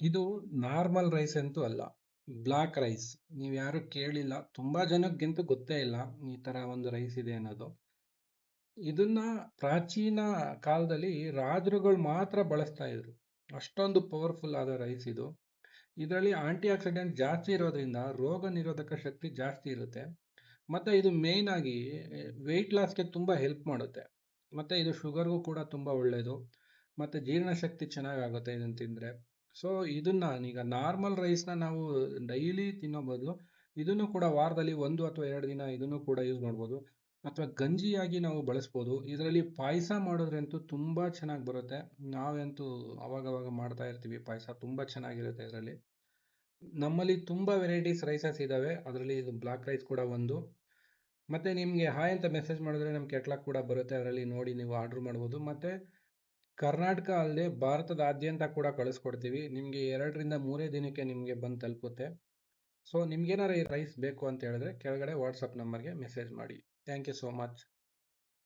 ಇದು normal rice ಅಂತೂ ಅಲ್ಲ. Black rice. ನೀವು ಯಾರು ಕೇಳಿಲ್ಲ. ತುಂಬಾ ಜನಕ್ಕಿಂತೂ ಗೊತ್ತೇ ಇಲ್ಲ ಈ ತರ ಒಂದು ರೈಸ್ ಇದೆ ಅನ್ನೋದು. ಇದನ್ನ ಪ್ರಾಚೀನ ಕಾಲದಲ್ಲಿ ರಾಜರುಗಳು ಮಾತ್ರ ಬಳಸ್ತಾ ಇದ್ರು. ಅಷ್ಟೊಂದು ಪವರ್ಫುಲ್ ಆದ ರೈಸ್ ಇದು. ಇದರಲ್ಲಿ ಆಂಟಿ ಆಕ್ಸಿಡೆಂಟ್ ಜಾಸ್ತಿ ಇರೋದ್ರಿಂದ ರೋಗ ನಿರೋಧಕ ಶಕ್ತಿ ಜಾಸ್ತಿ ಇರುತ್ತೆ. ಮತ್ತೆ ಇದು ಮೇನ್ ಆಗಿ ವೆಯ್ಟ್ ಲಾಸ್ಗೆ ತುಂಬಾ ಹೆಲ್ಪ್ ಮಾಡುತ್ತೆ. ಮತ್ತೆ ಇದು ಶುಗರ್ಗೂ ಕೂಡ ತುಂಬಾ ಒಳ್ಳೆಯದು. ಮತ್ತೆ ಜೀರ್ಣಶಕ್ತಿ ಚೆನ್ನಾಗಾಗುತ್ತೆ ಇದನ್ನ ತಿಂದ್ರೆ. ಸೊ ಇದನ್ನ ಈಗ ನಾರ್ಮಲ್ ರೈಸ್ನ ನಾವು ಡೈಲಿ ತಿನ್ನೋ ಬದಲು ಇದನ್ನು ಕೂಡ ವಾರದಲ್ಲಿ 1 ಅಥವಾ 2 ದಿನ ಇದನ್ನು ಕೂಡ ಯೂಸ್ ಮಾಡ್ಬೋದು. ಅಥವಾ ಗಂಜಿಯಾಗಿ ನಾವು ಬಳಸ್ಬೋದು. ಇದರಲ್ಲಿ ಪಾಯಸ ಮಾಡೋದ್ರಂತೂ ತುಂಬಾ ಚೆನ್ನಾಗಿ ಬರುತ್ತೆ. ನಾವಂತೂ ಅವಾಗವಾಗ ಮಾಡ್ತಾ ಇರ್ತೀವಿ ಪಾಯಸ. ತುಂಬಾ ಚೆನ್ನಾಗಿರುತ್ತೆ ಇದರಲ್ಲಿ. ನಮ್ಮಲ್ಲಿ ತುಂಬಾ ವೆರೈಟೀಸ್ ರೈಸಸ್ ಇದಾವೆ. ಅದರಲ್ಲಿ ಇದು ಬ್ಲಾಕ್ ರೈಸ್ ಕೂಡ ಒಂದು. ಮತ್ತೆ ನಿಮಗೆ ಹಾಯ್ ಅಂತ ಮೆಸೇಜ್ ಮಾಡಿದ್ರೆ ನಮ್ಮ ಕೆಟ್ಲಾಗ್ ಕೂಡ ಬರುತ್ತೆ. ಅದರಲ್ಲಿ ನೋಡಿ ನೀವು ಆರ್ಡರ್ ಮಾಡ್ಬೋದು. ಮತ್ತೆ ಕರ್ನಾಟಕ ಅಲ್ಲದೆ ಭಾರತದಾದ್ಯಂತ ಕೂಡ ಕಳಿಸ್ಕೊಡ್ತೀವಿ. ನಿಮಗೆ 2 ರಿಂದ 3 ದಿನಕ್ಕೆ ನಿಮಗೆ ಬಂದು ತಲುಪುತ್ತೆ. ಸೊ ನಿಮ್ಗೇನಾರ ಈ ರೈಸ್ ಬೇಕು ಅಂತ ಹೇಳಿದ್ರೆ ಕೆಳಗಡೆ ವಾಟ್ಸಪ್ ನಂಬರ್ಗೆ ಮೆಸೇಜ್ ಮಾಡಿ. Thank you so much.